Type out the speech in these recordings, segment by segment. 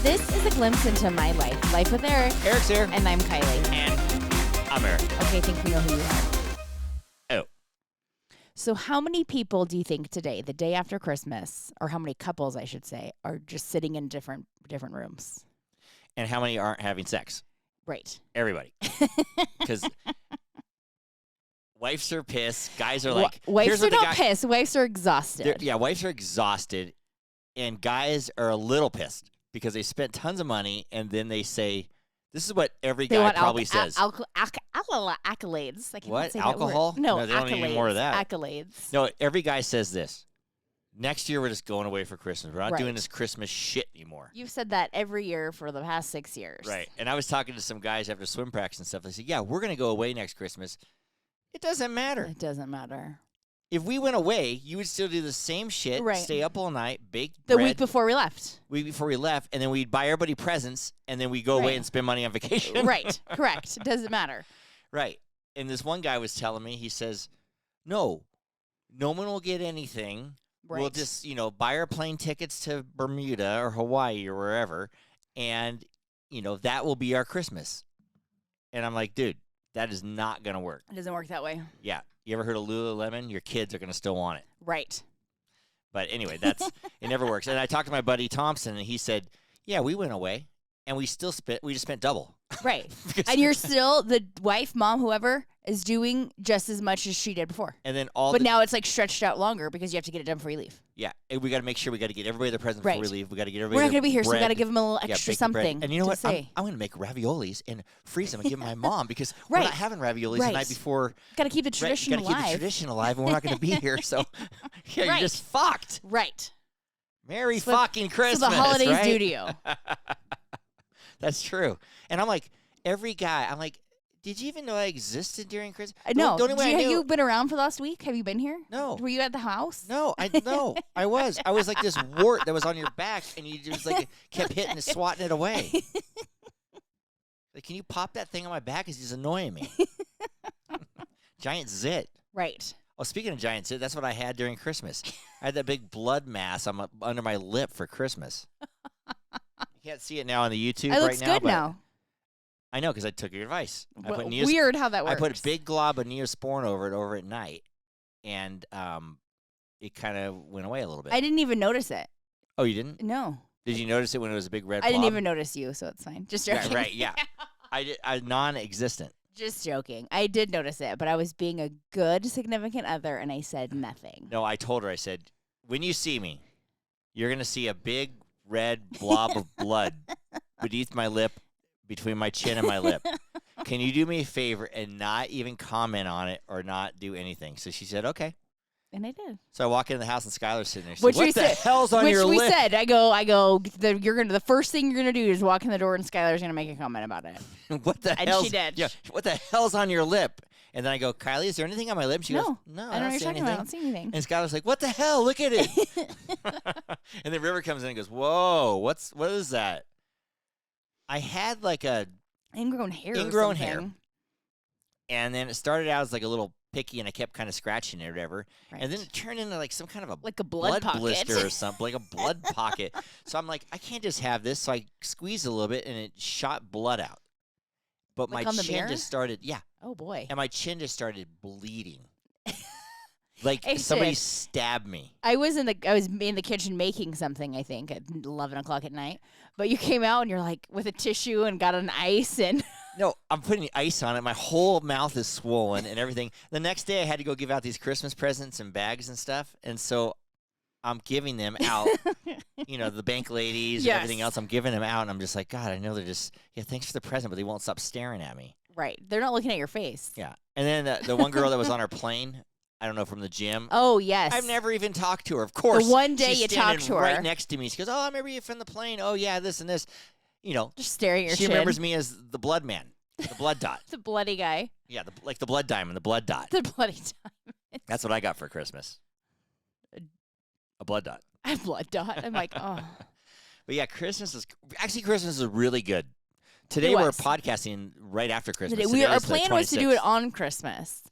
This is a glimpse into my life. Life with Eric. Eric's here. And I'm Kylie. And I'm Eric. Okay, I think we know who you are. Oh. So how many people do you think today, the day after Christmas, or how many couples, I should say, are just sitting in different rooms? And how many aren't having sex? Right. Everybody. Because wives are pissed. Guys are like... wives are not pissed. Wives are exhausted. Yeah, wives are exhausted. And guys are a little pissed because they spent tons of money and then they say... This is what every guy probably says. Accolades. I can't What? say Alcohol? That word. No, they don't need any more of that. Accolades. No, every guy says this. Next year, we're just going away for Christmas. We're not doing Right. this Christmas shit anymore. You've said that every year for the past 6 years. Right. And I was talking to some guys after swim practice and stuff. They said, yeah, we're going to go away next Christmas. It doesn't matter. It doesn't matter. If we went away, you would still do the same shit, Right. stay up all night, bake The bread. week before we left. Week before we left, and then we'd buy everybody presents, and then we'd go away Right. and spend money on vacation. Right. Correct. It doesn't matter. Right. And this one guy was telling me, he says, no one will get anything. Right. We'll just, buy our plane tickets to Bermuda or Hawaii or wherever, and, that will be our Christmas. And I'm like, dude, that is not going to work. It doesn't work that way. Yeah. You ever heard of Lululemon? Your kids are going to still want it. Right. But anyway, it never works. And I talked to my buddy Thompson, and he said, yeah, we went away, and we just spent double. Right. And you're still, the wife, mom, whoever, is doing just as much as she did before. And then But now it's like stretched out longer because you have to get it done before you leave. Yeah, and we got to make sure we got to get everybody their present Right. before we leave. We got to get everybody We're not going to be here, so we bread. got to give them a little Yeah, extra bacon bread. something. And you know what? Say. I'm going to make raviolis and freeze them and give them to my mom because Right. we're not having raviolis Right. the night before. Got to keep the tradition Got to keep the alive. tradition alive, and we're not going to be here. So, yeah, Right. you're just fucked. Right. Merry That's what- fucking Christmas. So the holidays right? do to you. That's true. And I'm like, every guy, I'm like, did you even know I existed during Christmas? No. The only way I Have knew, you been around for the last week? Have you been here? No. Were you at the house? No, I was. I was like this wart that was on your back, and you just like kept hitting and swatting it away. Like, can you pop that thing on my back? It's just annoying me. Giant zit. Right. Oh, speaking of giant zit, that's what I had during Christmas. I had that big blood mass under my lip for Christmas. You can't see it now on the YouTube It looks right now. good now. I know, because I took your advice. Weird how that works. I put a big glob of Neosporin over at night, and it kind of went away a little bit. I didn't even notice it. Oh, you didn't? No. Did you notice it when it was a big red blob? I didn't even notice you, so it's fine. Just joking. Yeah, right, yeah. I non-existent. Just joking. I did notice it, but I was being a good significant other, and I said nothing. No, I told her, I said, when you see me, you're going to see a big red blob of blood beneath my lip, between my chin and my lip. Can you do me a favor and not even comment on it or not do anything? So she said, okay. And I did. So I walk into the house and Skylar's sitting there. She Which said, what the hell's on your lip? Which we said, I go. The first thing you're gonna do is walk in the door, and Skylar's gonna make a comment about it. What the And hell's, she did. Yeah, what the hell's on your lip? And then I go, Kylie, is there anything on my lip? She goes, no, I don't know what see you're talking anything. about. I don't see anything. And Skylar's like, what the hell? Look at it. And then River comes in and goes, whoa, what is that? I had like a Ingrown hair. Ingrown hair. And then it started out as like a little picky, and I kept kind of scratching it or whatever. Right. And then it turned into like some kind of a blood pocket. blister or something, like a blood pocket. So I'm like, I can't just have this. So I squeezed a little bit, and it shot blood out. But Like my on the chin mirror? just started, Oh boy. and my chin just started bleeding. Like It somebody did. stabbed me. I was in the kitchen making something, I think, at 11 o'clock at night. But you came out and you're like with a tissue and got an ice and No, I'm putting ice on it. My whole mouth is swollen and everything. The next day, I had to go give out these Christmas presents and bags and stuff. And so I'm giving them out, the bank ladies Yes. and everything else. I'm giving them out, and I'm just like, God, I know they're just, thanks for the present, but they won't stop staring at me. right. They're not looking at your face. Yeah. And then the one girl that was on our plane, I don't know, from the gym. Oh, yes. I've never even talked to her. Of course. The one day she's you standing talked to her. right next to me. She goes, oh, I remember you from the plane. Oh, yeah, this and this. Just staring at your she chin. remembers me as the blood man, the blood dot. The bloody guy. Yeah, like the blood diamond, the blood dot. The bloody time. That's what I got for Christmas. A blood dot. A blood dot. I'm like, oh. But yeah, Christmas is really good. Today we're was. podcasting right after Christmas. Our plan was to do it on Christmas.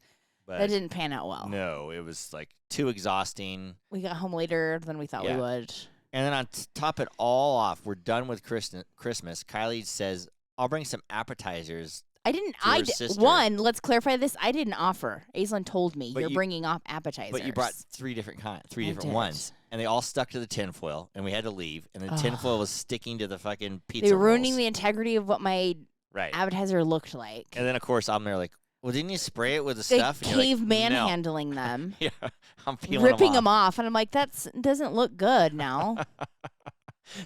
But That didn't pan out well. No, it was like too exhausting. We got home later than we thought we Yeah. would. And then on top it all off, we're done with Christmas. Kylie says, "I'll bring some appetizers." I didn't. To her sister. One. Let's clarify this. I didn't offer. Aislinn told me But you're bringing off appetizers. But you brought three different did. ones, and they all stuck to the tinfoil, and we had to leave, and the tinfoil was sticking to the fucking pizza. They were ruining rolls. the integrity of what my appetizer looked like. And then of course I'm there like, well, didn't you spray it with the They stuff? And caveman no. handling them. Yeah, I'm peeling ripping them off. and I'm like, that doesn't look good now.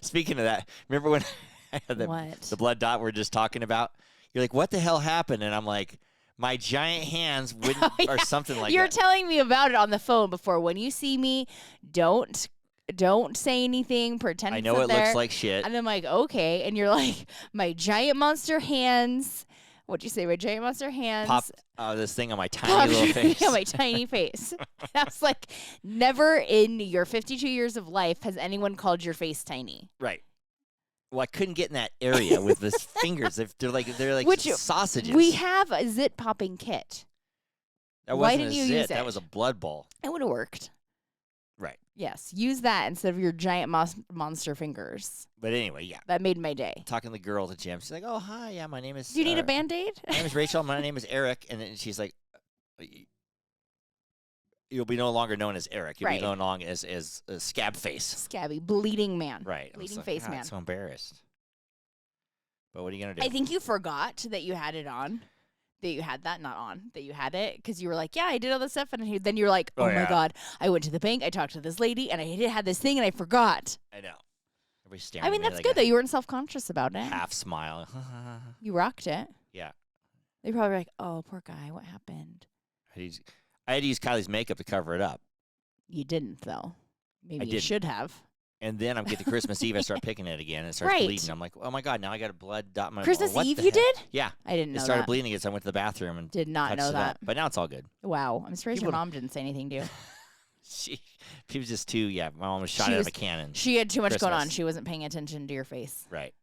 Speaking of that, remember when I had the blood dot we're just talking about? You're like, what the hell happened? And I'm like, my giant hands wouldn't, or something like that. You're telling me about it on the phone before. When you see me, don't say anything. Pretend I know it there. looks like shit. And I'm like, okay. And you're like, my giant monster hands. What'd you say? My giant monster hands. Pop this thing on my tiny little face. Yeah, my tiny face. I was like, never in your 52 years of life has anyone called your face tiny. Right. Well, I couldn't get in that area with his fingers. They're like sausages. We have a zit popping kit. That Why wasn't didn't a you zit. use it? That was a blood bowl. It would have worked. Right. Yes, use that instead of your giant monster fingers. But anyway, yeah. That made my day. Talking to the girl at the gym. She's like, oh, hi. Yeah, my name is... Do you need a Band-Aid? My name is Rachel. My name is Eric. And then she's like... You'll be no longer known as Eric. You'll be known long as Scab Face. Scabby, bleeding man. Right. Bleeding face man. I'm so embarrassed. But what are you going to do? I think you forgot that you had it on. That you had that, not on. That you had it. Because you were like, yeah, I did all this stuff. And then you're like, oh my God. I went to the bank. I talked to this lady. And I had this thing. And I forgot. I know. Everybody's staring I mean, at me that's like good, though. You weren't self-conscious about it. Half smile. You rocked it. Yeah. They probably were like, oh, poor guy. What happened? I had to use Kylie's makeup to cover it up. You didn't, though. Maybe you should have. And then I'm get to Christmas Eve, I start picking it again, and it starts bleeding. I'm like, oh my God, now I got a blood dot in my Christmas Eve you did? Yeah. I didn't know that. It started bleeding again, so I went to the bathroom and did not know that. But now it's all good. Wow. I'm surprised your mom didn't say anything to you. She was just too, my mom was shot out of a cannon. She had too much going on. She wasn't paying attention to your face. Right.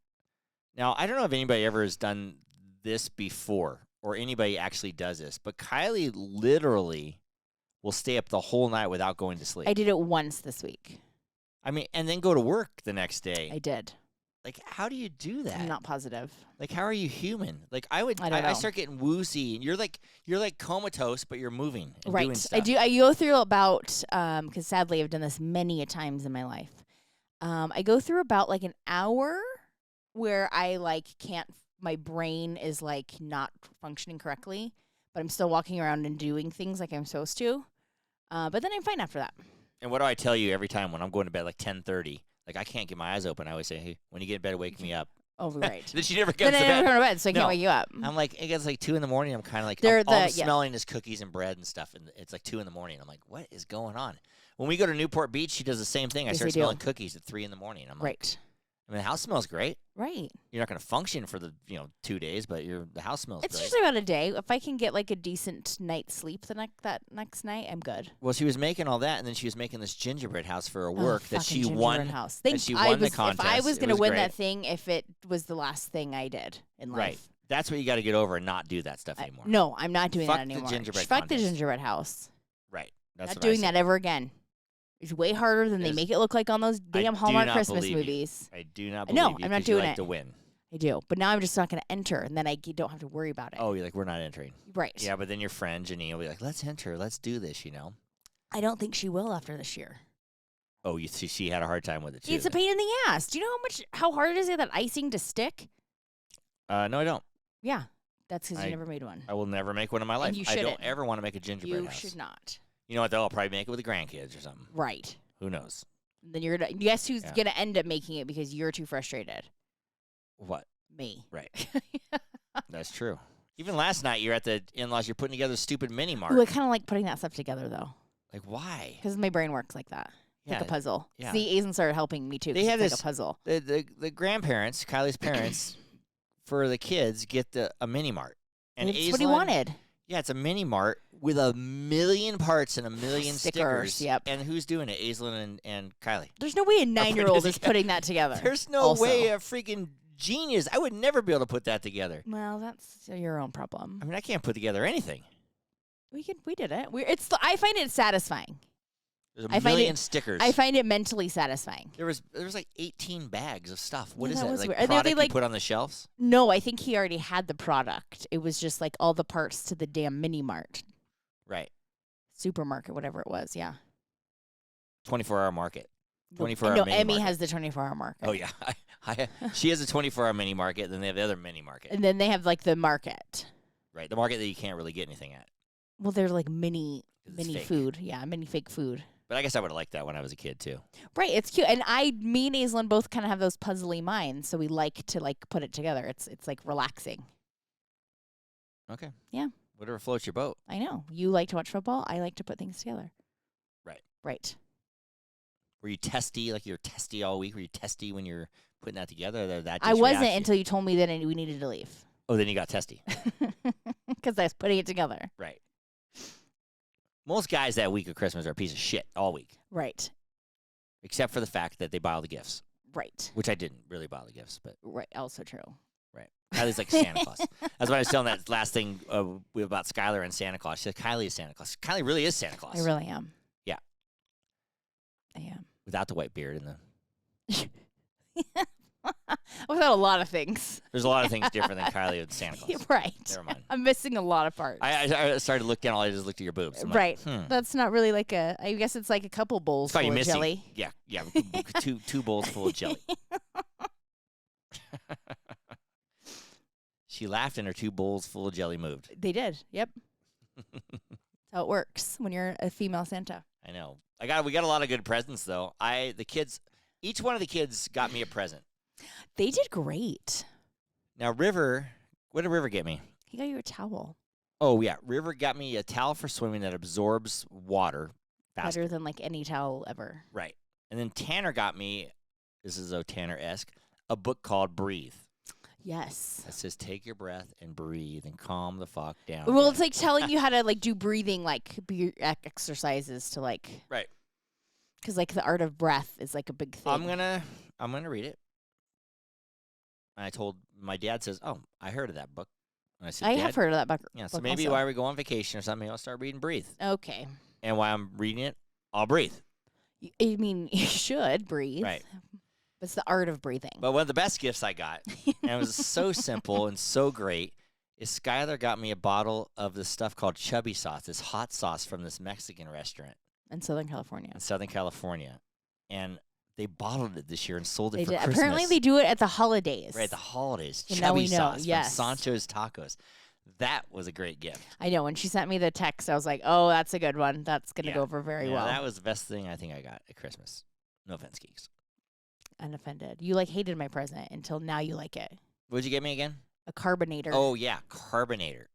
Now, I don't know if anybody ever has done this before or anybody actually does this, but Kylie literally will stay up the whole night without going to sleep. I did it once this week. I mean, and then go to work the next day. I did. Like, how do you do that? I'm not positive. Like, how are you human? Like, I start getting woozy, and you're like comatose, but you're moving and doing stuff. I do. I go through about because sadly I've done this many a times in my life. I go through about like an hour where I can't. My brain is not functioning correctly, but I'm still walking around and doing things like I'm supposed to. But then I'm fine after that. And what do I tell you every time when I'm going to bed 10:30? Like, I can't get my eyes open. I always say, hey, when you get in bed, wake me up. Oh, right. Then she never gets to bed. Then I never go to bed, so I can't wake you up. I'm like, it gets 2 in the morning. I'm kind of like, all I'm smelling is cookies and bread and stuff. And it's 2 in the morning. I'm like, what is going on? When we go to Newport Beach, she does the same thing. I start smelling cookies at 3 in the morning. I'm like, I mean, the house smells great. Right. You're not going to function for the 2 days, but the house smells It's great. usually about a day. If I can get a decent night's sleep that next night, I'm good. Well, she was making all that, and then she was making this gingerbread house for her work that she won. House. That she won the contest. If I was going to win great. that thing, if it was the last thing I did in life. Right. That's what you got to get over and not do that stuff anymore. No, I'm not doing Fuck that anymore. The gingerbread Fuck contest. the gingerbread house. Right. That's not what doing that ever again. It's way harder than they make it look like on those damn Hallmark Christmas movies. I do not believe you. I'm not doing it. To win. I do, but now I'm just not going to enter, and then I don't have to worry about it. Oh, you're like, we're not entering. Right. Yeah, but then your friend Janine will be like, let's enter, let's do this, I don't think she will after this year. Oh, you see, she had a hard time with it too. It's a pain in the ass. Do you know how hard it is to get that icing to stick? No, I don't. Yeah, that's because you never made one. I will never make one in my life. And you I shouldn't. don't ever want to make a gingerbread house. You should not. You know what, though? I'll probably make it with the grandkids or something. Right. Who knows? Then you're gonna guess who's gonna end up making it because you're too frustrated. What? Me. Right. That's true. Even last night, you're at the in-laws. You're putting together a stupid mini mart. Ooh, I kind of like putting that stuff together though. Like why? Because my brain works like that. Yeah, like a puzzle. Yeah. See, Aizen started helping me too. They had like a puzzle. The grandparents, Kylie's parents, for the kids, get a mini mart. And that's what he wanted. Yeah, it's a mini mart with 1,000,000 parts and 1,000,000 stickers. Yep. And who's doing it? Aislinn and Kiley. There's no way a 9-year-old is putting that together. There's no way a freaking genius. I would never be able to put that together. Well, that's your own problem. I mean, I can't put together anything. We did it. I find it satisfying. There's a I find million it- stickers. I find it mentally satisfying. There was like 18 bags of stuff. What Yeah, is that that? was Like weird. Are they, product like- you put on the shelves? No, I think he already had the product. It was just like all the parts to the damn mini mart, Right. supermarket, whatever it was. Yeah. 24-hour market. 24-hour No, mini Emmy market. has the 24-hour market. Oh yeah. She has a 24-hour mini market. Then they have the other mini market. And then they have like the market. Right. The market that you can't really get anything at. Well, they're like mini 'Cause it's fake. food. Yeah, mini fake food. But I guess I would have liked that when I was a kid too. Right, it's cute. And me and Aislinn both kind of have those puzzly minds, so we like to like put it together. It's like relaxing. Okay. Yeah. Whatever floats your boat. I know. You like to watch football. I like to put things together. Right. Right. Were you testy? Like you're testy all week? Were you testy when you're putting that together? Or that I just wasn't reaction? until you told me that we needed to leave. Oh, then you got testy. Because I was putting it together. Right. Most guys that week of Christmas are a piece of shit all week, Right. except for the fact that they buy all the gifts, Right. which I didn't really buy all the gifts, but Right. Also true. right. Kylie's like Santa Claus. That's what I was telling that last thing about Skylar and Santa Claus. She said Kylie is Santa Claus. Kylie really is Santa Claus. I really am. Yeah. I am. Without the white beard and the. Without a lot of things. There's a lot of things different than Kylie and Santa Claus. Right. Never mind. I'm missing a lot of parts. I started to look down. All I just looked at your boobs. I'm like, Right. That's not really like I guess it's like a couple bowls It's probably full of missing. jelly. Yeah. two bowls full of jelly. She laughed and her 2 bowls full of jelly moved. They did. Yep. That's how it works when you're a female Santa. I know. We got a lot of good presents though. Each one of the kids got me a present. They did great. Now River, what did River get me? He got you a towel. Oh yeah, River got me a towel for swimming that absorbs water faster. Better than like any towel ever. Right. And then Tanner got me, this is so Tanner-esque, a book called Breathe. Yes. That says take your breath and breathe and calm the fuck down. Well, it's like telling you how to like do breathing like exercises to like Right. because like the art of breath is like a big thing. I'm gonna read it. And I told my dad says, "Oh, I heard of that book." And I said, I "Dad, have heard of that book. yeah, so book maybe also. while we go on vacation or something, I'll start reading Breathe. Okay. And while I'm reading it, I'll breathe. I mean, you should breathe. Right. It's the art of breathing. But one of the best gifts I got, and it was so simple and so great, is Skylar got me a bottle of this stuff called chubby sauce, this hot sauce from this Mexican restaurant In Southern California. in Southern California. And they bottled it this year and sold it They for did. Christmas. Apparently, they do it at the holidays. Right, the holidays. And now Chubby we know, sauce yes. from Sancho's Tacos. That was a great gift. I know. When she sent me the text, I was like, "Oh, that's a good one. That's gonna Yeah. go over very Yeah, well." that was the best thing I think I got at Christmas. No offense, geeks. Unoffended. You like hated my present until now. You like it. What'd you get me again? A carbonator. Oh, yeah, carbonator.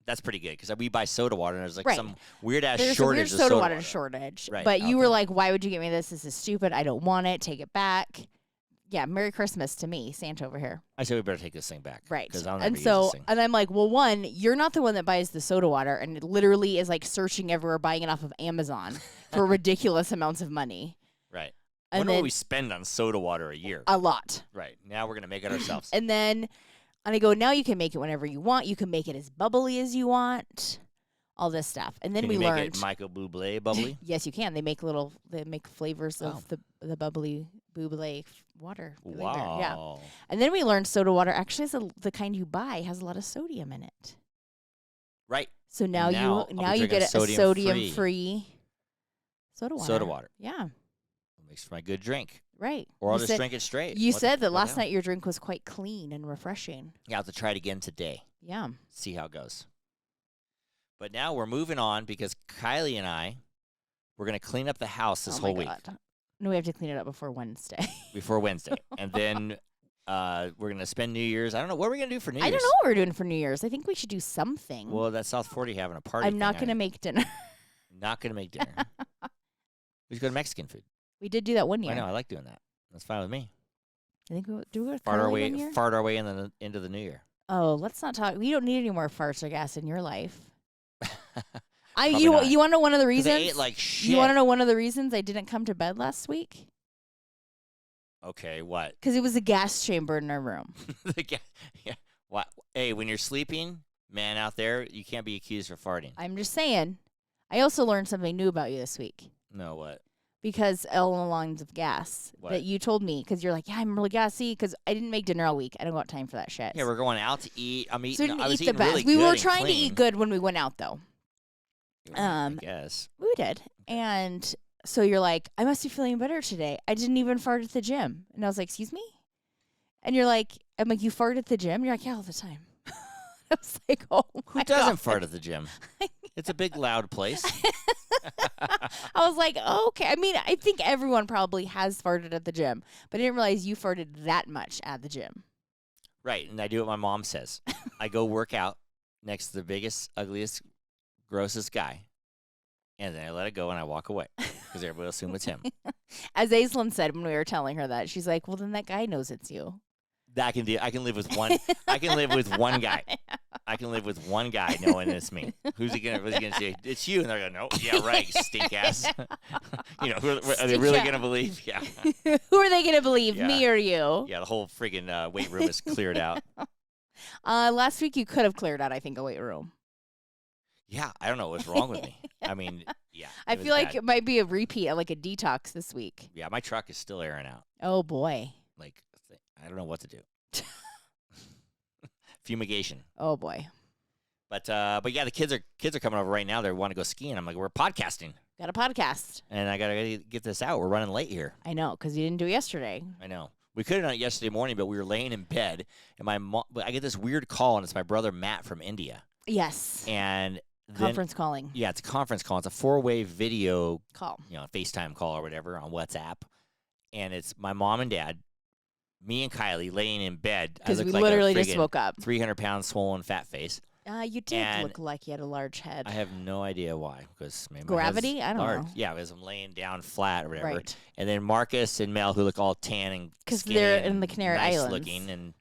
That's pretty good because we buy soda water and there's like Right. some weird-ass There's shortage a of weird soda soda water shortage. Right, But out you were there. like, "Why would you get me this? This is stupid. I don't want it. Take it back." Yeah, Merry Christmas to me, Santa over here. I said we better take this thing back. Right. Because I'll never And use so, this thing. and I'm like, well, one, you're not the one that buys the soda water and it literally is like searching everywhere, buying it off of Amazon for ridiculous amounts of money. Right. And Wonder what then we spend on soda water a year. a lot. Right. Now we're going to make it ourselves. And then, and I go, now you can make it whenever you want. You can make it as bubbly as you want. All this stuff. And then Can we you make learned. it Michael Bublé bubbly? Yes, you can. They make flavors of Oh. the bubbly bubbly water. flavor. Wow. Yeah. And then we learned soda water actually is the kind you buy has a lot of sodium in it. Right. So now Now you I'll be you drinking get a sodium-free. sodium-free soda water. Soda water. Yeah. Makes for my good drink. Right. Or I'll You just said- drink it straight. You What said the- that what last the hell? night your drink was quite clean and refreshing. Yeah, I'll have to try it again today. Yeah. See how it goes. But now we're moving on because Kylie and we're going to clean up the house this Oh my whole week God. No, we have to clean it up before Wednesday. before Wednesday. And then we're going to spend New Year's. I don't know. What are we going to do for New I Year's? don't know what we're doing for New Year's. I think we should do something. Well, that's South 40 having a party. I'm not going to make dinner. Not going to make dinner. We should go to Mexican food. We did do that one year. I know. I like doing that. That's fine with me. I think we do it Fart our way, one year. into the new year. Oh, let's not talk. We don't need any more farts or gas in your life. Probably You not. you want to know one of the 'Cause I reasons? ate like shit. You want to know one of the reasons I didn't come to bed last week? Okay, what? Because it was a gas chamber in our room. Yeah. What? Hey, when you're sleeping, man, out there, you can't be accused for farting. I'm just saying. I also learned something new about you this week. No, what? Because along the lines of gas What? that you told me, because you're like, yeah, I'm really gassy because I didn't make dinner all week. I don't got time for that shit. Yeah, we're going out to eat. I'm eating. So we didn't I was eat the eating best. really We good were and trying to clean. eat good when we went out, though. I guess. We did. And so you're like, I must be feeling better today. I didn't even fart at the gym. And I was like, excuse me? And you're like, I'm like, you fart at the gym? You're like, yeah, all the time. I was like, oh my Who doesn't God. fart at the gym? It's a big, loud place. I was like, oh, okay. I mean, I think everyone probably has farted at the gym, but I didn't realize you farted that much at the gym. Right, and I do what my mom says. I go work out next to the biggest, ugliest, grossest guy, and then I let it go and I walk away because everybody will assume it's him. As Aislinn said when we were telling her that, she's like, well, then that guy knows it's you. I can live with one. I can live with one guy. I can live with one guy knowing it's me. Who's he gonna say? It's you, and they're gonna no. Yeah, right. Stink ass. Are they really gonna believe? Yeah. Who are they gonna believe, Yeah. me or you? Yeah, the whole friggin' weight room is cleared out. Last week you could have cleared out, I think, a weight room. Yeah, I don't know what's wrong with me. I mean, yeah. I it was feel like bad. it might be a repeat, like a detox this week. Yeah, my truck is still airing out. Oh boy. Like, I don't know what to do. Fumigation. Oh boy. But yeah, the kids are coming over right now. They want to go skiing. I'm like, we're podcasting, Got a podcast. and I gotta get this out. We're running late here. I know, because you didn't do it yesterday. I know. We could have done it yesterday morning, but we were laying in bed, and I get this weird call, and it's my brother Matt from India, Yes. and then, Conference calling. Yeah, it's a conference call. It's a 4-way video, Call. FaceTime call or whatever on WhatsApp, and it's my mom and dad, me and Kiley laying in bed. Because I we look like literally a just friggin' woke up. 300-pound swollen fat face. You did And look like you had a large head. I have no idea why, because maybe my Gravity? head's I don't large. know. Yeah, because I'm laying down flat or whatever. Right. And then Marcus and Mel, who look all tan and Because skinny they're and in the Canary nice Islands. looking, and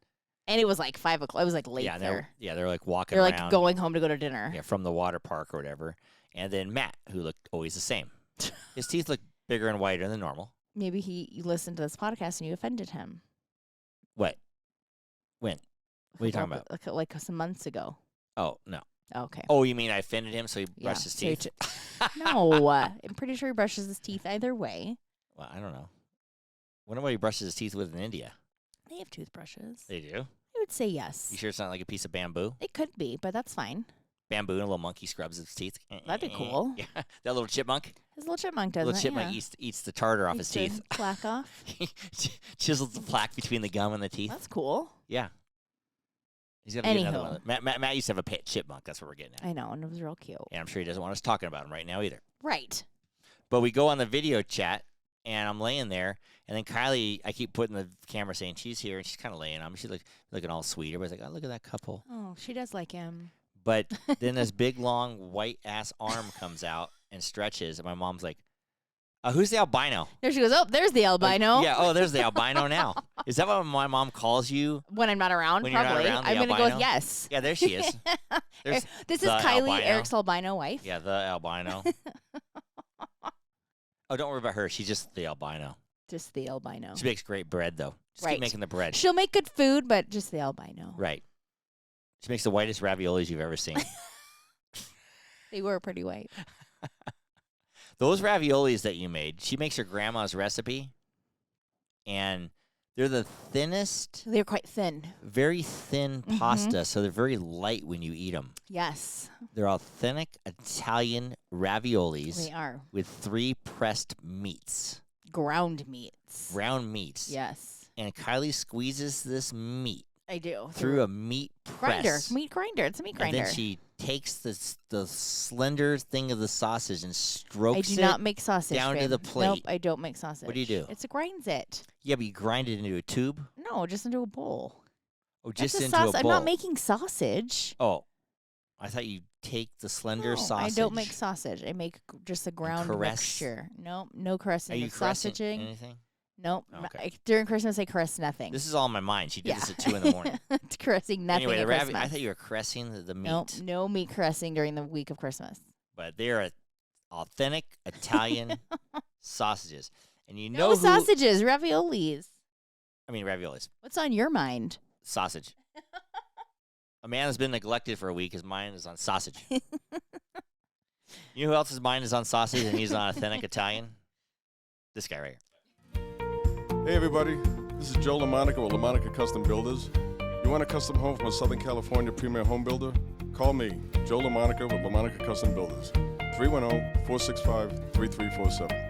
And it was like 5 o'clock. It was like late yeah, there. they're like walking They're around. like going home to go to dinner. Yeah, from the water park or whatever. And then Matt, who looked always the same. His teeth look bigger and whiter than normal. Maybe you listened to this podcast and you offended him. What? When? What are you talking about? Like some months ago. Oh, no. Okay. Oh, you mean I offended him so he Yeah, brushed his so you teeth? No, I'm pretty sure he brushes his teeth either way. Well, I don't know. Wonder what he brushes his teeth with in India. They have toothbrushes. They do? I would say yes. You sure it's not like a piece of bamboo? It could be, but that's fine. Bamboo and a little monkey scrubs his teeth. That'd be cool. Yeah, that little chipmunk. His little chipmunk does Little it. chipmunk Yeah. eats the tartar off his Eats teeth. the plaque off. Chisels the plaque between the gum and the teeth. That's cool. Yeah. He's got to get another Anywho. one. Matt used to have a pet chipmunk. That's what we're getting at. I know, and it was real cute. And I'm sure he doesn't want us talking about him right now either. Right. But we go on the video chat, and I'm laying there, and then Kiley, I keep putting the camera saying she's here, and she's kind of laying on me. She's looking all sweet. Everybody's like, oh, look at that couple. Oh, she does like him. But then this big, long, white-ass arm comes out and stretches, and my mom's like, who's the albino? There she goes. Oh, there's the albino. Yeah, there's the albino now. Is that what my mom calls you? When I'm not around, When you're not probably. around, the I'm gonna go albino? with yes. Yeah, there she is. There's This is the Kiley, albino. Eric's albino wife. Yeah, the albino. Oh, don't worry about her. She's just the albino. Just the albino. She makes great bread, though. Just Right. keep making the bread. She'll make good food, but just the albino. Right. She makes the whitest raviolis you've ever seen. They were pretty white. Those raviolis that you made, she makes her grandma's recipe, and they're the thinnest, They're quite thin. very thin Mhm. pasta, so they're very light when you eat them. Yes, They're authentic Italian raviolis they are. with 3 pressed meats, Ground meats. ground meats. Yes, And Kiley squeezes this meat I do. through a meat grinder. press. Meat grinder. It's a meat And grinder. then she takes the slender thing of the sausage and strokes I do it. not make sausage. down to babe. the plate. Nope, I don't make sausage. What do you do? It's a grinds it. Yeah, but you grind it into a tube? No, just into a bowl. Oh, That's just a into sauce. a I'm bowl? not making sausage. Oh, I thought you take the slender No, sausage. I don't make sausage. I make just a ground caress? mixture. Nope, no caressing Are you of caressing sausaging. anything? Nope. Okay. During Christmas, I caress nothing. This is all in my mind. She did yeah. this at 2 in the morning. Caressing nothing Anyway, at the Christmas. I thought you were caressing the meat. Nope, no meat caressing during the week of Christmas. But they're authentic Italian sausages. And you know No who... sausages, raviolis. I mean, raviolis. What's on your mind? Sausage. A man has been neglected for a week. His mind is on sausage. You know who else's mind is on sausage and he's on authentic Italian? This guy right here. Hey everybody, this is Joe LaMonica with LaMonica Custom Builders. You want a custom home from a Southern California premier home builder? Call me, Joe LaMonica with LaMonica Custom Builders. 310-465-3347.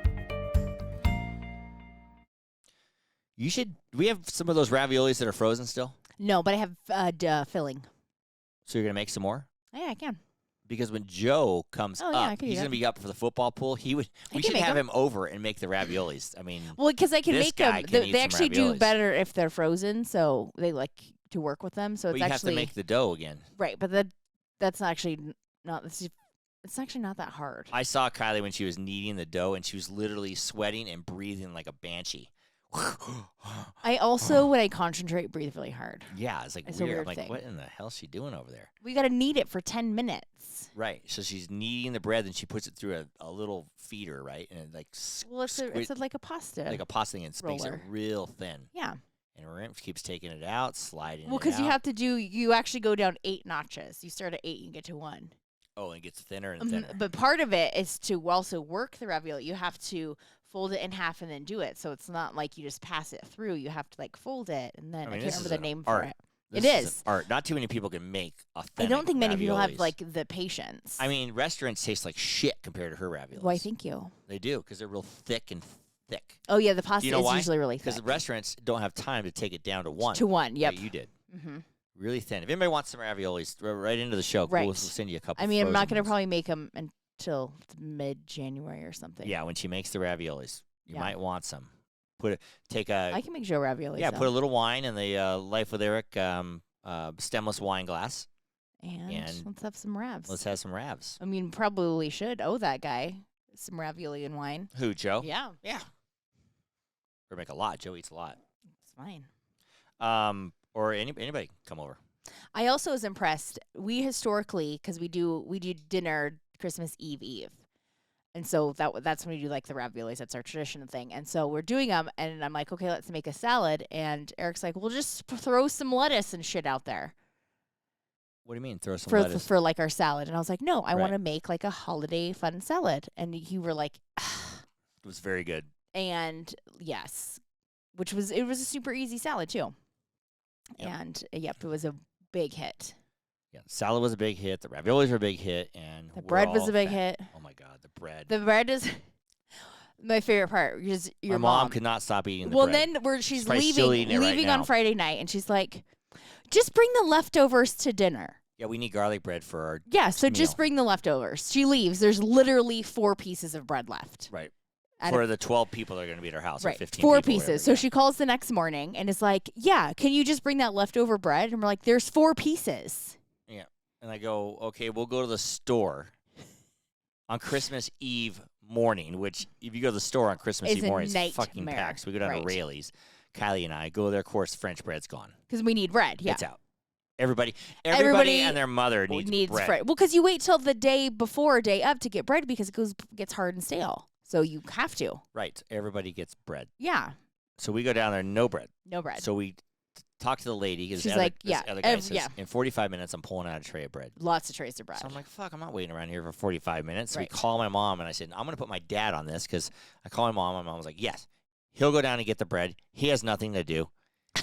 We have some of those raviolis that are frozen still? No, but I have filling. So you're going to make some more? Yeah, I can. Because when Joe comes Oh, yeah, I up, can do he's that. going to be up for the football pool. We can should make have them. him over and make the raviolis. I mean, Well, because I can this make guy them. can They eat some actually do raviolis. better if they're frozen, so they like to work with them. So but it's you have actually to make the dough again. right, but that's actually not. It's actually not that hard. I saw Kylie when she was kneading the dough, and she was literally sweating and breathing like a banshee. I also, when I concentrate, breathe really hard. Yeah, it's like It's a weird. I'm weird like, thing. what in the hell is she doing over there? We got to knead it for 10 minutes. Right. So she's kneading the bread, and she puts it through a little feeder, right? And it like Well, it's like a pasta. like a pasta thing, and makes it roller. real thin. Yeah. And Rimp keeps taking it out, sliding Well, it because you out. have to you actually go down 8 notches. You start at 8 and get to 1. Oh, and it gets thinner and thinner. But part of it is to also work the ravioli. You have to fold it in half and then do it. So it's not like you just pass it through. You have to like fold it and then I mean, I can't this remember is the an name art. for it. This It an is. art. Not too many people can make I authentic don't think many people have raviolis. like the patience. I mean, restaurants taste like shit compared to her raviolis. Why, thank you. They do, because they're real thick and thick. Oh yeah, the pasta You know is why? usually really thick. Because the restaurants don't have time to take it down to 1. To 1, yep. Like you did. Mm-hmm. Really thin. If anybody wants some raviolis, right into the show. Right. We'll send you a couple. I mean, I'm not frozen going to ones. probably make them until mid-January or something. Yeah, when she makes the raviolis, you Yeah. might want some. Take I can make Joe ravioli. put a little wine in the Life with Eric stemless wine glass. and let's have some ravs. Let's have some ravs. I mean, probably should owe that guy some ravioli and wine. Who, Joe? Yeah, Yeah. Or make a lot. Joe eats a lot. it's fine. Or anybody come over. I also was impressed. We historically, because we do dinner Christmas Eve, and so that's when we do like the raviolis. That's our tradition thing. And so we're doing them, and I'm like, okay, let's make a salad. And Eric's like, we'll just throw some lettuce and shit out there What do you mean? Throw some for lettuce? for like our salad. And I was like, no, I Right. want to make like a holiday fun salad. And you were like, It was very good. and yes, it was a super easy salad too. Yep. And yep, it was a big hit. Yeah, salad was a big hit. The raviolis were a big hit, and The we're bread was all a big fat. hit. Oh my god, the bread. The bread is my favorite part. Is your My mom could not stop eating the Well, bread. then she's probably still leaving eating it right on now. Friday night, and she's like, "Just bring the leftovers to dinner." Yeah, we need garlic bread for our Yeah, so meal. just bring the leftovers. She leaves. There's literally 4 pieces of bread left. right Out for of- the 12 people that are going to be at our house. Or Right, 15 4 people, whatever, pieces. So yeah. she calls the next morning and is like, "Yeah, can you just bring that leftover bread?" And we're like, "There's 4 pieces." And I go, okay, we'll go to the store on Christmas Eve morning, which if you go to the store on Christmas Is Eve a morning, it's fucking nightmare. packed. So we go down Right. to Rayleigh's. Kylie and I go there. Of course, French bread's gone. Because we need bread. Yeah. It's out. Everybody Everybody and their mother needs bread. bread. Well, because you wait till the day before or day of to get bread because it gets hard and stale. So you have to. Right. Everybody gets bread. Yeah. So we go down there, no bread. No bread. So we talk to the lady. 'Cause She's the other, like, this yeah, other guy says, yeah. in 45 minutes, I'm pulling out a tray of bread. Lots of trays of bread. So I'm like, fuck, I'm not waiting around here for 45 minutes. So Right. we call my mom, and I said, I'm going to put my dad on this because I call my mom. My mom was like, yes, he'll go down and get the bread. He has nothing to do.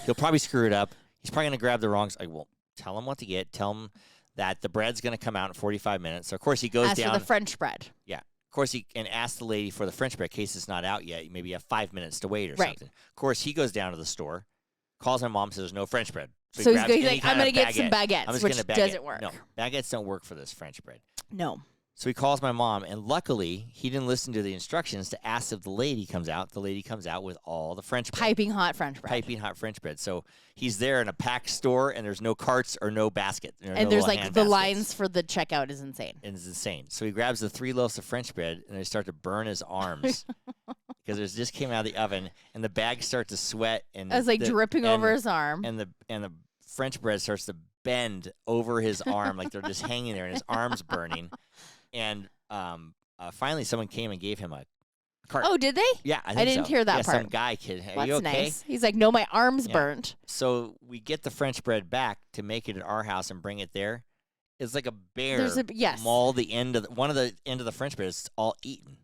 He'll probably screw it up. He's probably going to grab the wrong. I well, tell him what to get. Tell him that the bread's going to come out in 45 minutes. So, of course, he goes As down. for the French bread. Of course, he and asks the lady for the French bread in case it's not out yet. Maybe you have 5 minutes to wait or Right. something. Of course, he goes down to the store, calls my mom, says there's no French bread. So grabs he's any like, kind I'm going to of get some baguette. baguettes, I'm just which gonna baguette. doesn't work. No, baguettes don't work for this French bread. No. So he calls my mom, and luckily, he didn't listen to the instructions to ask if the lady comes out. The lady comes out with all the French bread. Piping hot French bread. Piping hot French bread. So he's there in a packed store, and there's no carts or no basket. There are And no there's little like hand the baskets. lines for the checkout is insane. And it's insane. So he grabs the 3 loaves of French bread, and they start to burn his arms because it just came out of the oven, and the bags start to sweat. And It was like the- dripping and- over his arm. and the French bread starts to bend over his arm like they're just hanging there, and his arm's burning. And finally, someone came and gave him a cart. Oh, did they? Yeah, I think didn't so. hear that yeah, Some part. guy kid. Are That's you okay? nice. He's like, no, my arm's Yeah. burnt. So we get the French bread back to make it at our house and bring it there, It's like a bear There's yes. mauled the end of one of the end of the French bread. It's all eaten.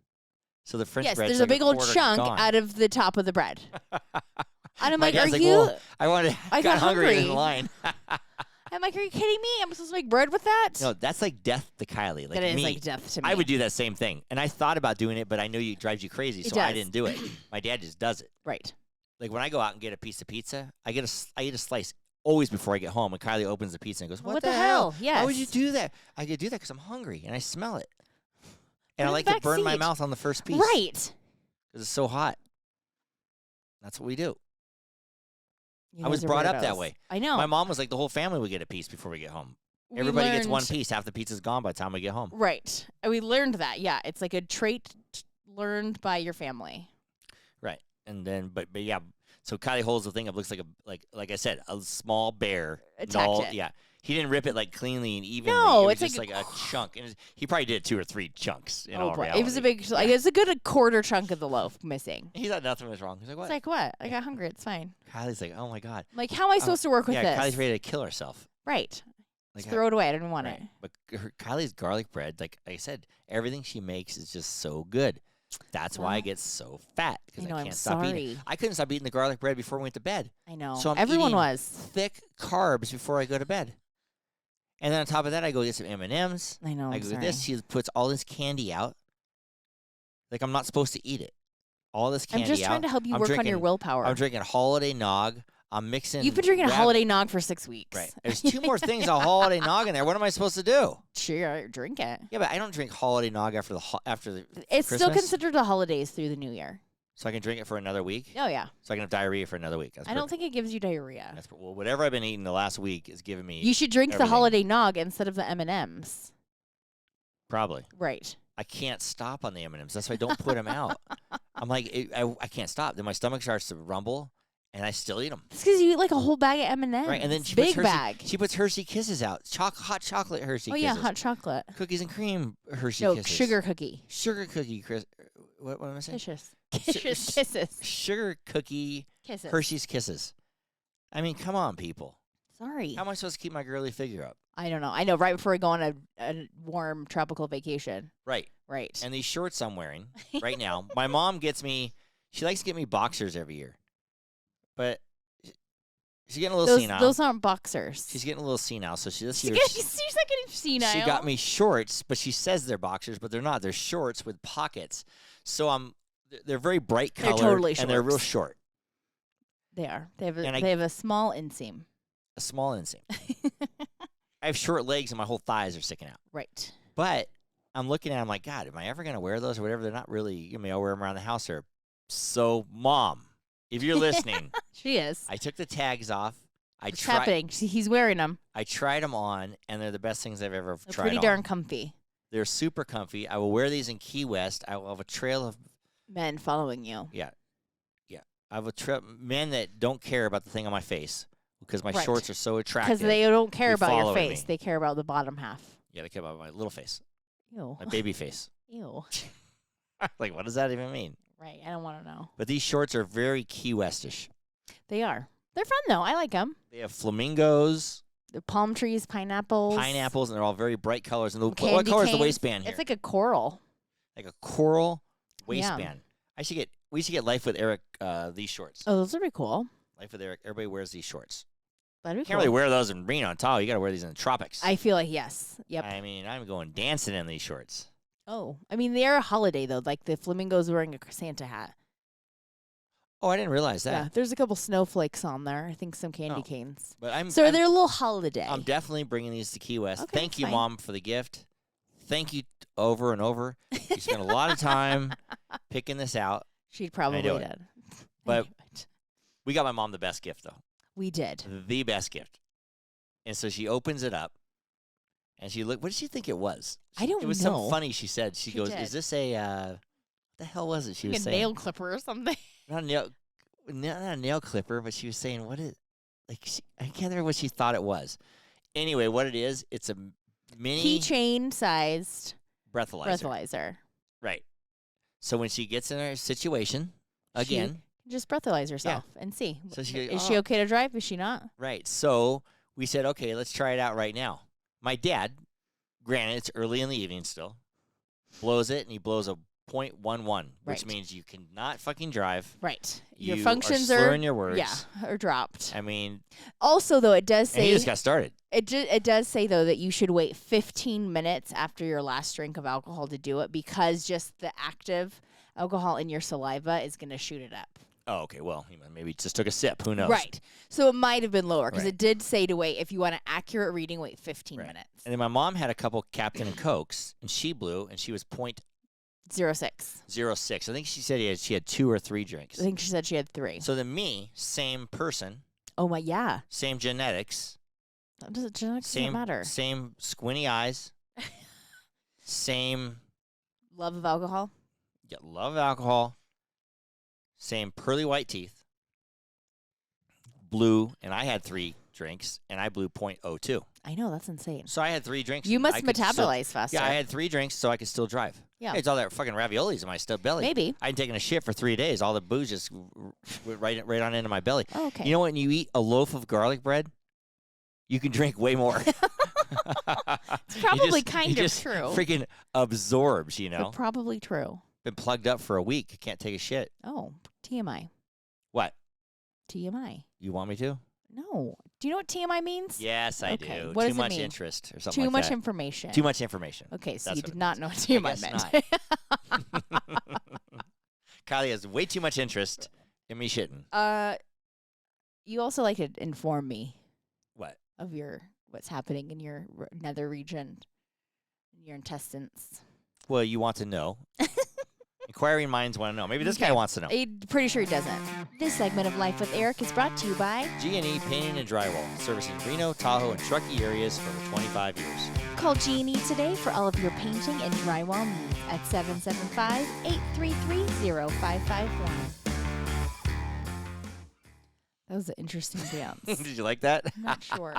So the French Yes, bread. there's like a big old quarter chunk gone. out of the top of the bread. And I'm My like, dad's are like, you? well, I got hungry in hungry. line. I'm like, are you kidding me? I'm supposed to make bread with that? No, that's like death to Kiley. Like that is me, like death to me. I would do that same thing. And I thought about doing it, but I knew it drives you crazy, so I does. didn't do it. My dad just does it. Right. Like when I go out and get a piece of pizza, I eat a slice always before I get home. And Kylie opens the pizza and goes, "What the hell? Yes. Why would you do that?" I could do that because I'm hungry and I smell it, and I in like the to burn my back seat. mouth on the first piece, Right. Because it's so hot. That's what we do. You I was guys are brought up that weirdos. way. I know. My mom was like, the whole family would get a piece before we get home. We Everybody gets one learned- piece. Half the pizza's gone by the time we get home. Right. And we learned that. Yeah. It's like a trait learned by your family. Right. And then, but yeah. So Kylie holds the thing up. Looks like like I said, a small bear. Attacked it. Yeah. He didn't rip it like cleanly and evenly. No, it was it's just like like a chunk. And he probably did 2 or 3 chunks. In all boy. reality. It was a big, like, it's a good quarter chunk of the loaf missing. He thought nothing was wrong. He's like, what? It's like, what? I got hungry. It's fine. Kylie's like, oh my god. I'm like, how am I supposed to work with Yeah, this? Kylie's ready to kill herself. Right. Like, Just throw it away. I didn't want right. it. But Kylie's garlic bread, like I said, everything she makes is just so good. That's why I Well, get so fat because I know, I I'm can't stop eating it. sorry. I couldn't stop eating the garlic bread before we went to bed. I know. So I'm Everyone eating was. thick carbs before I go to bed. And then on top of that, I go get some M&Ms. I know. I I'm go sorry. get this. She puts all this candy out. Like I'm not supposed to eat it. All this I'm candy just out. trying to help you I'm work on your drinking- willpower. I'm drinking holiday nog. I'm mixing. You've been drinking a rab- holiday nog for 6 weeks. Right. There's 2 more things on holiday nog in there. What am I supposed to do? Sure, drink it. Yeah, but I don't drink holiday nog after the It's still Christmas? considered the holidays through the new year. so I can drink it for another week. Oh, yeah. So I can have diarrhea for another week. That's I don't perfect. think it gives you diarrhea. That's well, whatever I've been eating the last week is giving me You should drink everything. the holiday nog instead of the M&Ms. probably. Right. I can't stop on the M&Ms. That's why I don't put them out. I'm like I can't stop. Then my stomach starts to rumble, and I still eat them. It's because you eat like a whole bag of M&Ms. Right, and then she big puts Hershey, bag. She puts Hershey Kisses out. Hot chocolate Hershey Oh, Kisses. yeah, hot chocolate. Cookies and cream Hershey No, Kisses. sugar cookie. Sugar cookie. What am I saying? Kisses. Su- Kisses. Sugar cookie Kisses. Hershey's Kisses. I mean, come on, people. Sorry. How am I supposed to keep my girly figure up? I don't know. I know. Right before we go on a warm tropical vacation. Right. Right. And these shorts I'm wearing right now, my mom gets me, she likes to get me boxers every year. But she's getting a little senile. Those aren't boxers. She's getting a little senile. So this year, She's not getting senile. she got me shorts, but she says they're boxers, but they're not. They're shorts with pockets. So they're very bright They're colored, totally and they're real shorts. short. They are. And They have a small inseam. A small inseam. I have short legs, and my whole thighs are sticking out. Right. But I'm looking at them like, God, am I ever going to wear those or whatever? They're not really, I'll wear them around the house. So, Mom, if you're listening, She is. I took the tags off. What's happening? He's wearing them. I tried them on, and they're the best things I've ever They're tried pretty on. darn comfy. They're super comfy. I will wear these in Key West. I will have a trail of, Men following you. I have men that don't care about the thing on my face because my Right. shorts are so attractive. Because they don't care Be about your following face. me. They care about the bottom half. Yeah, they care about my little face, Ew. my baby face. Ew. Like, what does that even mean? Right. I don't want to know. But these shorts are very Key Westish. They are. They're fun, though. I like them. They have flamingos, The palm trees, pineapples. pineapples, and they're all very bright colors. And what Candy color is the canes. waistband here? It's like a coral. Like a coral Yeah. waistband. We should get Life with Eric these shorts. Oh, those would be cool. Life with Eric. Everybody wears these shorts. That'd be Can't cool. really wear those in Reno and Tahoe. You got to wear these in the tropics. I feel like yes. Yep. I mean, I'm going dancing in these shorts. Oh, I mean they're a holiday though. Like the flamingo's wearing a Santa hat. Oh, I didn't realize that. Yeah, there's a couple snowflakes on there. I think some candy Oh. canes. But I'm They're a little holiday. I'm definitely bringing these to Key West. Okay, Thank that's you, fine. Mom, for the gift. Thank you over and over. You spent a lot of time picking this out. She probably do it. did. But- I knew it. We got my mom the best gift, though. We did. The best gift. And so she opens it up, and she looked. What did she think it was? I don't It was know. something funny. She said. She goes, did. "Is this a what the hell was it?" She Like was a saying, nail clipper or something. not a nail clipper, but she was saying, "What is?" I can't remember what she thought it was. Anyway, what it is? It's a mini Keychain sized breathalyzer. breathalyzer. Right. So when she gets in her situation again, Just breathalyze yourself and see. So she Is goes, she "Oh." okay to drive? Is she not? right. So we said, okay, let's try it out right now. My dad, granted, it's early in the evening still, blows it, and he blows a .11, which Right. means you cannot fucking drive. Right. You Your functions are slurring your words. Yeah, are dropped. I mean, Also, though, it does and he say just got started. it does say though that you should wait 15 minutes after your last drink of alcohol to do it because just the active alcohol in your saliva is going to shoot it up. Oh, okay. Well, maybe just took a sip. Who knows? Right. So it might have been lower because Right. it did say to wait. If you want an accurate reading, wait 15 Right. minutes. And then my mom had a couple Captain and Cokes, and she blew, and she was 0.06. .06. I think she said she had 2 or 3 drinks. I think she said she had 3. So then me, same person, Oh my, yeah. same genetics, Does it genetics doesn't same matter? same squinty eyes, same Love of alcohol. love of alcohol, same pearly white teeth, blew, and I had 3 drinks, and I blew .02. I know, that's insane. So I had 3 drinks. You and must I could still- metabolize faster. Yeah, I had 3 drinks, so I could still drive. Yeah. Hey, it's all that fucking raviolis in my stub belly. Maybe. I hadn't taken a shit for 3 days. All the booze just went right on into my belly. Oh, okay. You know, when you eat a loaf of garlic bread, you can drink way more. It's probably kind of true. Freaking absorbs, But probably true. Been plugged up for a week. Can't take a shit. Oh, TMI. What? TMI. You want me to? No. Do you know what TMI means? Yes, I Okay, do. what Too does it much mean? interest or something Too like much that. information. Too much information. Okay, so That's you what did it not means. know what I TMI guess meant. Kylie has way too much interest in me shitting. You also like to inform me What? of what's happening in your nether region, in your intestines. Well, you want to know. Inquiring minds want to know. Maybe this guy Okay. wants to know. I'm pretty sure he doesn't. This segment of Life with Eric is brought to you by G&E Painting and Drywall, servicing Reno, Tahoe, and Truckee areas for over 25 years. Call G&E today for all of your painting and drywall needs at 775-833-0551. That was an interesting dance. Did you like that? I'm not sure.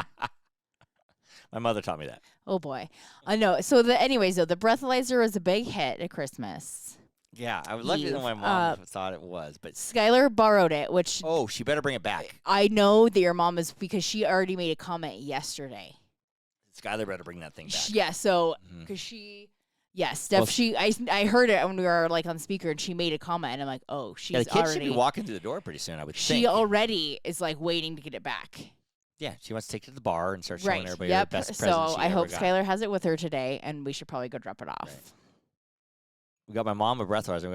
My mother taught me that. Oh boy. I know. So anyways though, the breathalyzer was a big hit at Christmas. Yeah, I would love to know my mom thought it was, but Skylar borrowed it, which oh, she better bring it back. I know that your mom is because she already made a comment yesterday. Skylar better bring that thing back. Yeah, so because Steph, Well, I heard it when we were like on speaker, and she made a comment, and I'm like, oh, she's Yeah, the kid should already be walking through the door pretty soon, I would she think. already is like waiting to get it back. Yeah, she wants to take it to the bar and start showing Right. everybody her Yep. best So present she I ever hope got. Skylar has it with her today, and we should probably go drop it off. Right. We got my mom a breathalyzer and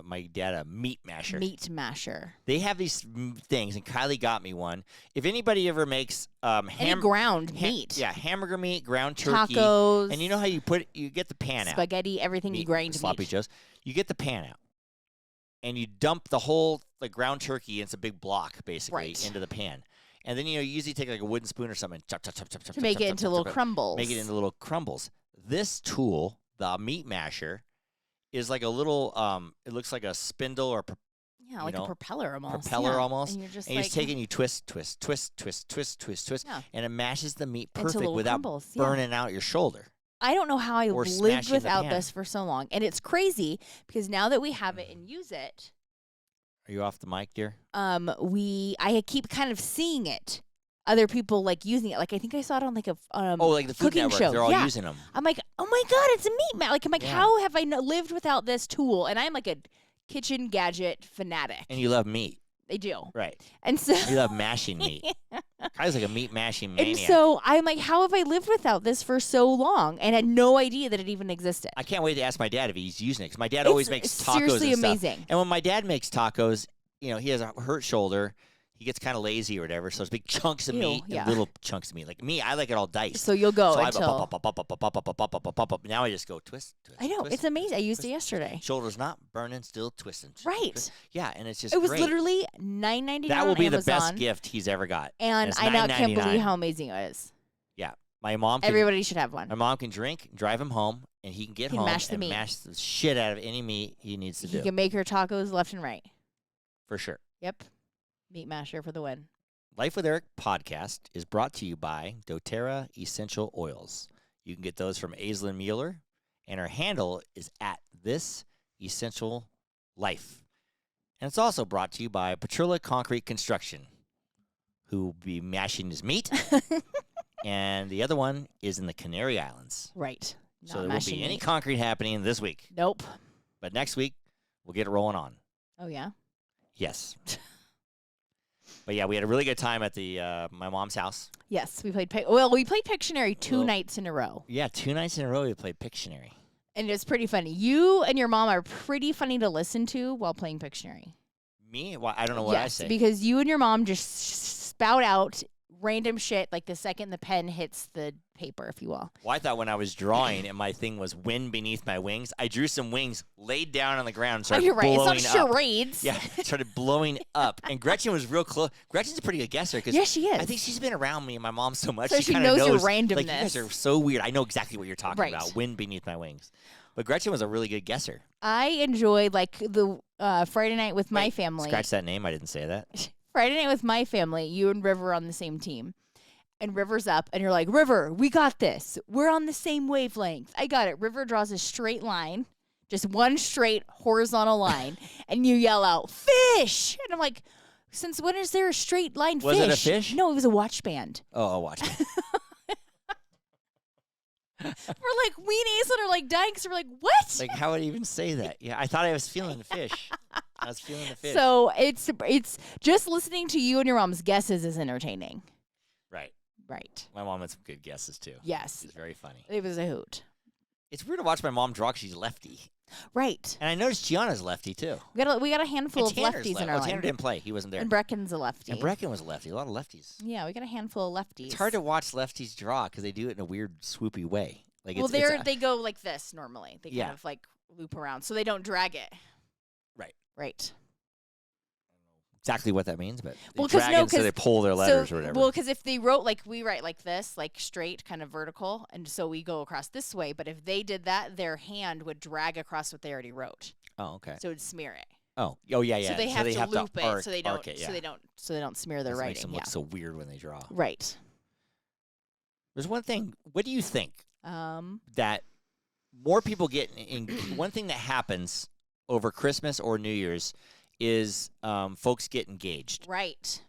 my dad a meat masher. Meat masher. They have these things, and Kylie got me one. If anybody ever makes Any ground meat. yeah, hamburger meat, ground turkey, Tacos. and you know how you get the pan out, spaghetti, everything you grind sloppy meat. joes. You get the pan out, and you dump the whole ground turkey. It's a big block basically Right. into the pan, and then you usually take like a wooden spoon or something, chop, chop, chop, chop, chop, To make chop, it chop, into chop, little chop, crumbles. Make it into little crumbles. This tool, the meat masher, is like a little. It looks like a spindle or Yeah, like a propeller almost. propeller yeah. almost. And you're just and like you just take it and you twist, twist, twist, twist, twist, twist, twist, Yeah. and it mashes the meat Into perfect little without crumbles, yeah. burning out your shoulder. I don't know how I Or lived smashing the without pan. this for so long. And it's crazy because now that we have it and use it, Are you off the mic, dear? I keep kind of seeing it. Other people like using it. Like I think I saw it on like a Like the Food cooking Network, show. they're all Yeah. using them. I'm like, oh my god, it's a meat mat. Like I'm like, Yeah. how have I lived without this tool? And I'm like a kitchen gadget fanatic. And you love meat, They do. right? And so You love mashing meat. Kylie's like a meat mashing and maniac. so I'm like, how have I lived without this for so long and had no idea that it even existed? I can't wait to ask my dad if he's using it, because my dad always makes It's tacos seriously and stuff. amazing. And when my dad makes tacos, he has a hurt shoulder. He gets kind of lazy or whatever, so it's big chunks of Ew, meat, yeah. and little chunks of meat. Like me, I like it all diced. So you'll go So I until now I just go twist, twist. I know twist, it's amazing. I used twist, it yesterday. Shoulders not burning, still twisting. Right. Twist. Yeah, and it's just It was great. literally $9.99 That will be on the best Amazon, gift he's ever got. and it's I now can't $9.99. believe how amazing it is. Yeah, my mom. Can, Everybody should have one. My mom can drink, drive him home, and he can get He can home mash the and meat. mash the shit out of any meat he needs to You do. can make her tacos left and right. For sure. Yep, meat masher for the win. Life with Eric podcast is brought to you by doTERRA Essential Oils. You can get those from Aislinn Mueller, and her handle is at This Essential Life. And it's also brought to you by Petrilla Concrete Construction, who will be mashing his meat and the other one is in the Canary Islands. Right. So Not there won't be mashing any meat. concrete happening this week. Nope. But next week, we'll get it rolling on. Oh, yeah? Yes. But yeah, we had a really good time at the my mom's house. Yes, we played we played Pictionary 2 Well- nights in a row. Yeah, 2 nights in a row we played Pictionary. And it's pretty funny. You and your mom are pretty funny to listen to while playing Pictionary. Me? Well, I don't know what I say. Because you and your mom just spout out random shit like the second the pen hits the paper, if you will. Well, I thought when I was drawing and my thing was wind beneath my wings, I drew some wings, laid down on the ground, and Oh, started you're right. blowing It's not up. charades. Yeah, it started blowing up. And Gretchen was real close. Gretchen's a pretty good guesser because Yes, she is. I think she's been around me and my mom so much. So she kinda knows your Like, you guys randomness. are so weird. I know exactly what you're talking Right. about. Wind beneath my wings. But Gretchen was a really good guesser. I enjoyed like the Friday night with my Wait, family. Scratch that name. I didn't say that. Friday night with my family, you and River on the same team. And River's up, and you're like, River, we got this. We're on the same wavelength. I got it. River draws a straight line, just one straight horizontal line, and you yell out, fish! And I'm like, since when is there a straight line Was fish? it a fish? No, it was a watch band. Oh, I'll watch it. We're like weenies and are like dying because we're like, what? Like, how would I even say that? Yeah, I thought I was feeling the fish. I was feeling the fish. So it's just listening to you and your mom's guesses is entertaining. Right. Right. My mom had some good guesses, too. Yes. She's very funny. It was a hoot. It's weird to watch my mom draw 'cause she's lefty. Right. And I noticed Gianna's lefty, too. We got a handful And of Tanner's lefties in lefty. our Tanner line. didn't play. He wasn't there. And Brecken's a lefty. And Brecken was a lefty. A lot of lefties. Yeah, we got a handful of lefties. It's hard to watch lefties draw because they do it in a weird, swoopy way. Like Well, it's they go like this normally. They Yeah. kind of like loop around, so they don't drag it. Right. Right. exactly what that means, but Well, they 'cause drag it so they pull their letters or whatever. Well, because if they wrote like we write like this, like straight, kind of vertical, and so we go across this way. But if they did that, their hand would drag across what they already wrote, oh, okay. so it would smear it. Oh, yeah. So they have to loop it, arc, so they don't, arc it, yeah. so they don't smear their This makes writing. them Yeah. look so weird when they draw. Right. There's one thing. What do you think Um. that more people get in? One thing that happens over Christmas or New Year's is folks get engaged. Right.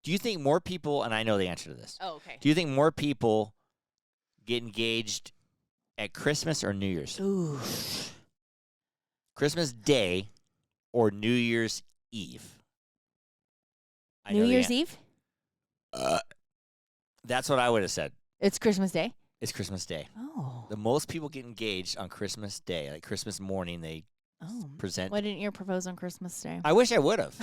Do you think more people? And I know the answer to this. Oh, okay. Do you think more people get engaged at Christmas or New Year's? Ooh. Christmas Day or New Year's Eve? I know New the Year's an- Eve. That's what I would have said. It's Christmas Day. It's Christmas Day. Oh. The most people get engaged on Christmas Day, like Christmas morning. They Oh. present. Why didn't you propose on Christmas Day? I wish I would have.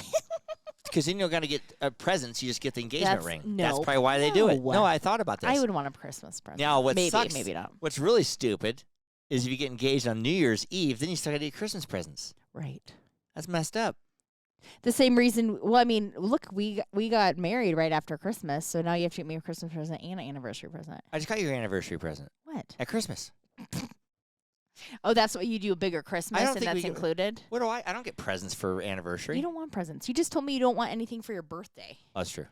Because then you're going to get presents. You just get the engagement That's- ring. no. That's probably why they do it. No. No, I thought about this. I would want a Christmas present. Now, what maybe, sucks- maybe not. What's really stupid is if you get engaged on New Year's Eve, then you still got to get Christmas presents. Right. That's messed up. The same reason. Well, I mean, look, we got married right after Christmas, so now you have to get me a Christmas present and an anniversary present. I just got your anniversary present What? at Christmas. Oh, that's what you do, a bigger Christmas, don't and think we that's get- included. What do I don't get presents for anniversary. You don't want presents. You just told me you don't want anything for your birthday. Oh, that's true.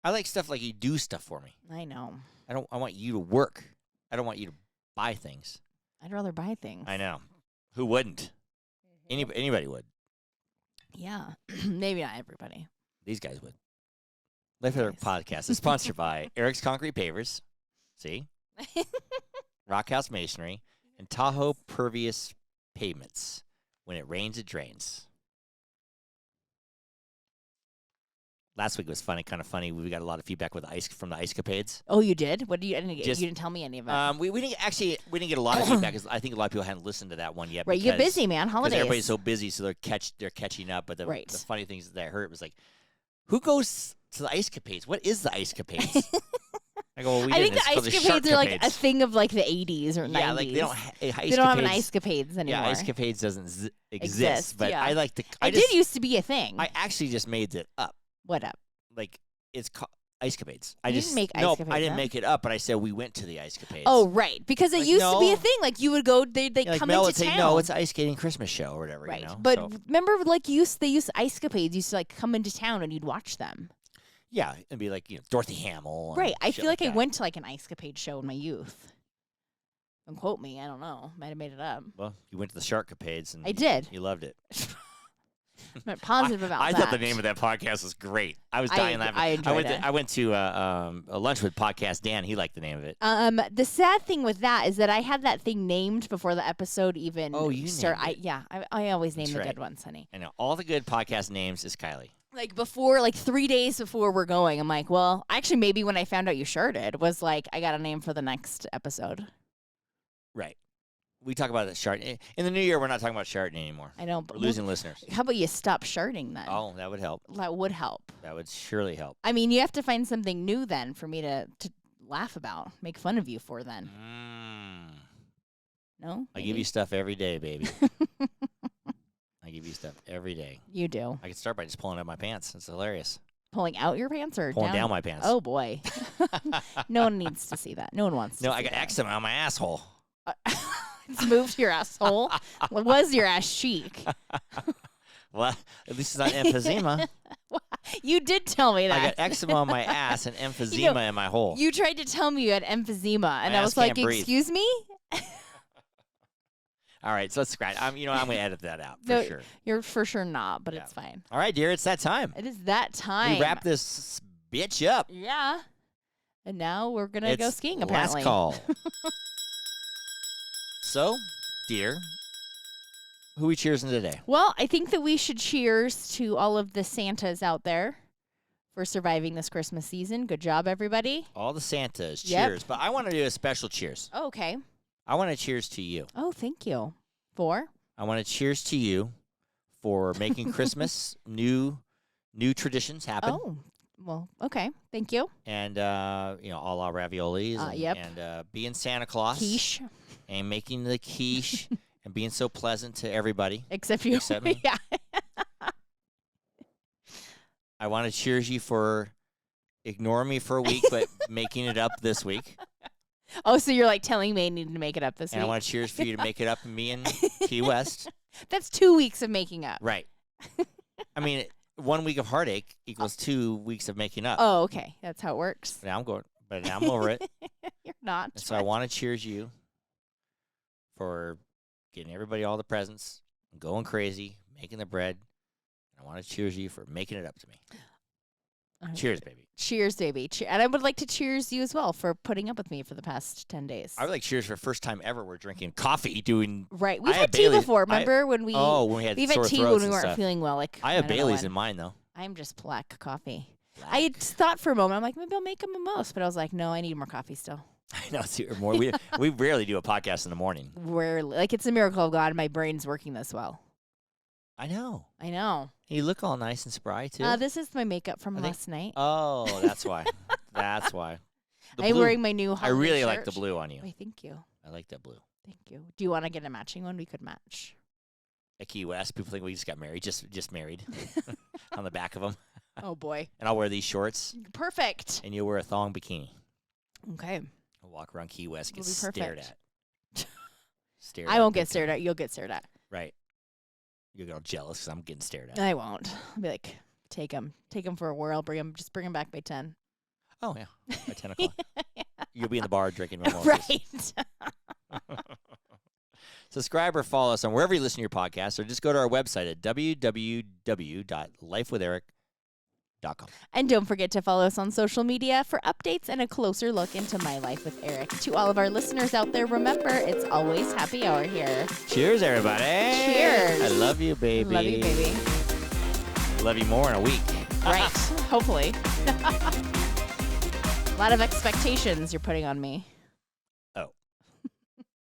I like stuff like you do stuff for me. I know. I want you to work. I don't want you to buy things. I'd rather buy things. I know. Who wouldn't? Anybody would. Yeah. Maybe not everybody. These guys would. Life Other Nice. Podcast is sponsored by Eric's Concrete Pavers. See? Rockhouse Masonry and Tahoe Pervious Pavements. When it rains, it drains. Last week was kind of funny. We got a lot of feedback with from the Ice Capades. Oh, you did? What do you? You Just- didn't tell me any of it. We didn't get a lot of feedback because I think a lot of people hadn't listened to that one yet. Right, you get because- busy, man. Because Holidays. everybody's so busy, so they're catching up. But the Right. funny things that I heard was like, who goes to the Ice Capades? What is the Ice Capades? I go, well, we I think didn't. the It's called Ice Capades are like a Sharkcapades. thing of like the 80s or 90s. Yeah, like they don't. They don't have an Ice Capades anymore. Yeah, Ice Capades doesn't exist. Exist, But yeah. I like the. It did used to be a thing. I actually just made it up. What up? Like it's called Ice Capades. You didn't make Ice no, Capades I didn't up? make it up, but I said we went to the Ice Capades. Oh, right. Because it Like, used to be no. a thing. Like you would go, they Yeah, like come Mel into would say, town. no, it's an ice skating Christmas show or whatever. right. You know? But So, remember, like they used Ice Capades used to like come into town and you'd watch them. yeah, it'd be like Dorothy Hamill. And Right. I shit feel like I that. went to like an Ice Capade show in my youth. Don't quote me. I don't know. Might have made it up. Well, you went to the Shark Capades and I did. You loved it. I'm positive about I that. thought the name of that podcast was great. I was dying laughing. I enjoyed it. I went to a lunch with Podcast Dan. He liked the name of it. The sad thing with that is that I had that thing named before the episode even started. I always name the good ones, honey. I know. All the good podcast names is Kiley. Like before, like 3 days before we're going, I'm like, well, actually, maybe when I found out you sharded, was like, I got a name for the next episode. Right. We talk about that sharding. In the new year, we're not talking about sharding anymore. I know. We're losing listeners. How about you stop sharding then? Oh, that would help. That would help. That would surely help. I mean, you have to find something new then for me to laugh about, make fun of you for then. No? I give you stuff every day, baby. I give you stuff every day. You do. I can start by just pulling up my pants. It's hilarious. Pulling out your pants or pulling down my pants? Oh, boy. No one needs to see that. No one wants to see I got eczema on my asshole. It's moved your asshole. What was your ass cheek? Well, at least it's not emphysema. You did tell me that. I got eczema on my ass and emphysema in my hole. You tried to tell me you had emphysema, and I was like, excuse me? All right, so let's scratch. I'm going to edit that out for sure. You're for sure not, but it's fine. All right, dear, it's that time. It is that time. We wrap this bitch up. Yeah. And now we're going to go skiing, apparently. Last call. So, dear, who are we cheersing today? Well, I think that we should cheers to all of the Santas out there for surviving this Christmas season. Good job, everybody. All the Santas, Yep. cheers. But I want to do a special cheers. Oh, okay. I want to cheers to you. Oh, thank you. For? I want to cheers to you for making Christmas new traditions happen. Oh, well, okay. Thank you. And, a la raviolis. Yep. And being Santa Claus. Quiche. And making the quiche and being so pleasant to everybody. Except you. Except me. Yeah. I want to cheers you for ignoring me for a week, but making it up this week. Oh, so you're like telling me I need to make it up this week? And I want to cheers for you to make it up in me and Key West. That's 2 weeks of making up. Right. I mean, 1 week of heartache equals 2 weeks of making up. Oh, okay. That's how it works. Now I'm over it. You're not. And so I want to cheers you for getting everybody all the presents, going crazy, making the bread. And I want to cheers you for making it up to me. Cheers, baby. Cheers, baby. And I would like to cheers you as well for putting up with me for the past 10 days. I would like cheers for the first time ever we're drinking coffee doing... Right. We've had tea before. Remember when we... Oh, when we had We've sore had tea throats when we weren't stuff. feeling well. I have Bailey's in mine, though. I'm just black coffee. Black. I had thought for a moment, I'm like, maybe I'll make a mimosa. But I was like, no, I need more coffee still. I know. We rarely do a podcast in the morning. Rarely. Like, it's a miracle of God my brain's working this well. I know. You look all nice and spry, too. This is my makeup from last night. Oh, that's why. That's why. I'm wearing my new I really shirt. like the blue on you. Why, thank you. I like that blue. Thank you. Do you want to get a matching one? We could match. At Key West, people think we just got married. Just married. On the back of them. Oh, boy. And I'll wear these shorts. Perfect. And you'll wear a thong bikini. Okay. I'll walk around Key West, get It'll be stared perfect. at. I won't get stared at. You'll get stared at. Right. You'll get all jealous because I'm getting stared at. I won't. I'll be like, take him for a whirl. Just bring him back by 10. Oh, yeah. By 10 o'clock. Yeah. You'll be in the bar drinking mimosas. Right. Subscribe or follow us on wherever you listen to your podcast, or just go to our website at www.lifewitheric.com. And don't forget to follow us on social media for updates and a closer look into My Life with Eric. To all of our listeners out there, remember, it's always happy hour here. Cheers, everybody. Cheers. I love you, baby. Love you, baby. Love you more in a week. Right. Hopefully. A lot of expectations you're putting on me.